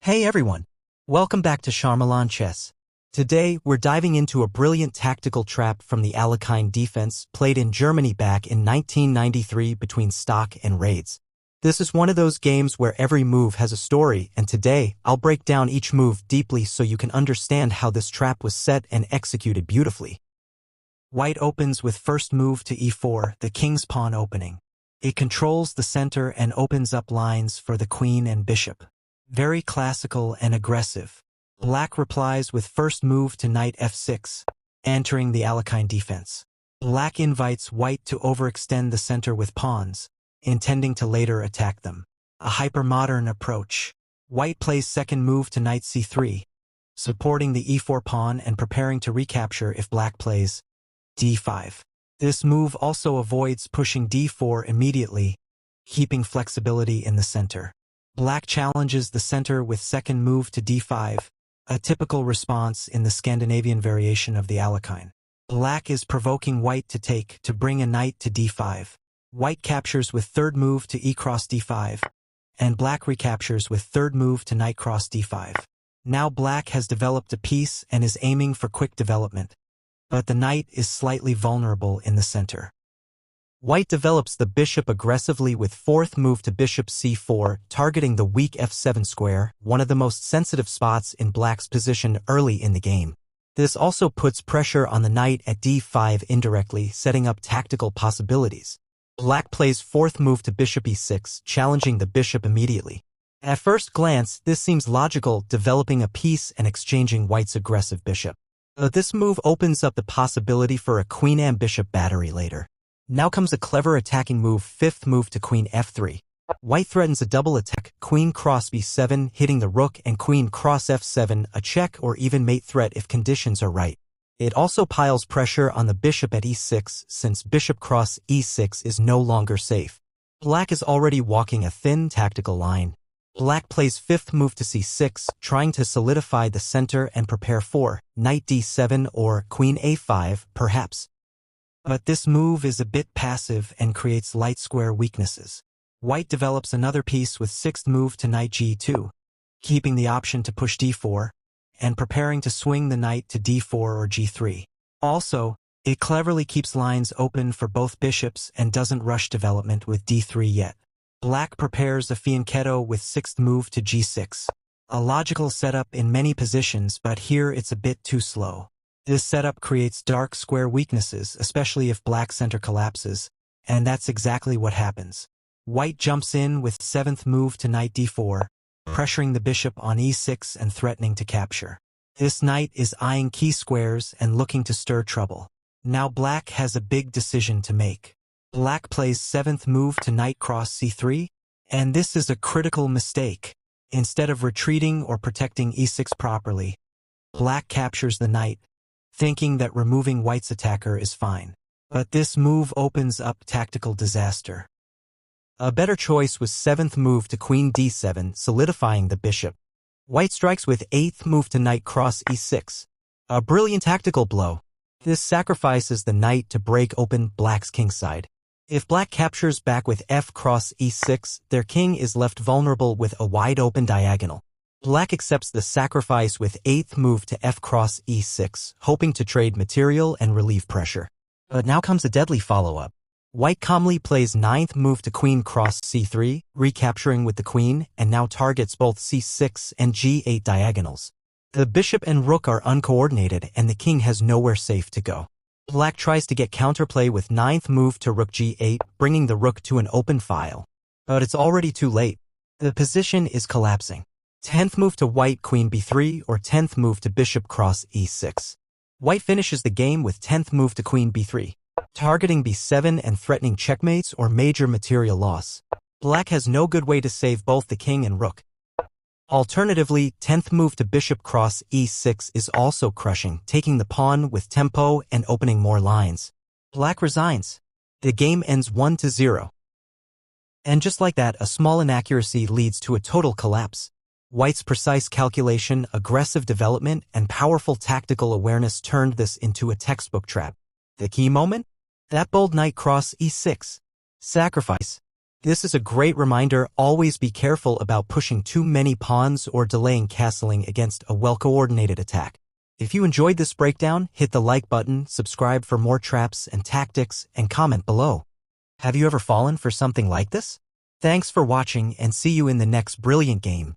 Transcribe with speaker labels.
Speaker 1: Hey everyone! Welcome back to Sharmalan Chess. Today, we're diving into a brilliant tactical trap from the Alekhine defense played in Germany back in 1993 between Stock and Raids. This is one of those games where every move has a story, and today, I'll break down each move deeply so you can understand how this trap was set and executed beautifully. White opens with first move to e4, the king's pawn opening. It controls the center and opens up lines for the queen and bishop. Very classical and aggressive. Black replies with first move to knight f6, entering the Alekhine defense. Black invites white to overextend the center with pawns, intending to later attack them. A hyper-modern approach. White plays second move to knight c3, supporting the e4 pawn and preparing to recapture if black plays d5. This move also avoids pushing d4 immediately, keeping flexibility in the center. Black challenges the center with second move to d5, a typical response in the Scandinavian variation of the Alekhine. Black is provoking white to take to bring a knight to d5. White captures with third move to e cross d5, and black recaptures with third move to knight cross d5. Now black has developed a piece and is aiming for quick development, but the knight is slightly vulnerable in the center. White develops the bishop aggressively with fourth move to bishop c4, targeting the weak f7 square, one of the most sensitive spots in black's position early in the game. This also puts pressure on the knight at d5 indirectly, setting up tactical possibilities. Black plays fourth move to bishop e6, challenging the bishop immediately. At first glance, this seems logical, developing a piece and exchanging white's aggressive bishop. But this move opens up the possibility for a queen and bishop battery later. Now comes a clever attacking move, fifth move to queen f3. White threatens a double attack, queen cross b7, hitting the rook, and queen cross f7, a check or even mate threat if conditions are right. It also piles pressure on the bishop at e6, since bishop cross e6 is no longer safe. Black is already walking a thin tactical line. Black plays fifth move to c6, trying to solidify the center and prepare for knight d7 or queen a5, perhaps. But this move is a bit passive and creates light square weaknesses. White develops another piece with sixth move to knight g2, keeping the option to push d4, and preparing to swing the knight to d4 or g3. Also, it cleverly keeps lines open for both bishops and doesn't rush development with d3 yet. Black prepares a fianchetto with sixth move to g6. A logical setup in many positions, but here it's a bit too slow. This setup creates dark square weaknesses, especially if black center collapses, and that's exactly what happens. White jumps in with seventh move to knight d4, pressuring the bishop on e6 and threatening to capture. This knight is eyeing key squares and looking to stir trouble. Now black has a big decision to make. Black plays seventh move to knight cross c3, and this is a critical mistake. Instead of retreating or protecting e6 properly, black captures the knight, thinking that removing white's attacker is fine. But this move opens up tactical disaster. A better choice was seventh move to queen d7, solidifying the bishop. White strikes with eighth move to knight cross e6. A brilliant tactical blow. This sacrifices the knight to break open black's kingside. If black captures back with f cross e6, their king is left vulnerable with a wide-open diagonal. Black accepts the sacrifice with eighth move to f cross e6, hoping to trade material and relieve pressure. But now comes a deadly follow-up. White calmly plays ninth move to queen cross c3, recapturing with the queen, and now targets both c6 and g8 diagonals. The bishop and rook are uncoordinated, and the king has nowhere safe to go. Black tries to get counterplay with ninth move to rook g8, bringing the rook to an open file. But it's already too late. The position is collapsing. 10th move to white queen b3 or 10th move to bishop cross e6. White finishes the game with 10th move to queen b3, targeting b7 and threatening checkmates or major material loss. Black has no good way to save both the king and rook. Alternatively, 10th move to bishop cross e6 is also crushing, taking the pawn with tempo and opening more lines. Black resigns. The game ends 1-0. And just like that, a small inaccuracy leads to a total collapse. White's precise calculation, aggressive development, and powerful tactical awareness turned this into a textbook trap. The key moment? That bold knight cross e6. Sacrifice. This is a great reminder, always be careful about pushing too many pawns or delaying castling against a well-coordinated attack. If you enjoyed this breakdown, hit the like button, subscribe for more traps and tactics, and comment below. Have you ever fallen for something like this? Thanks for watching and see you in the next brilliant game.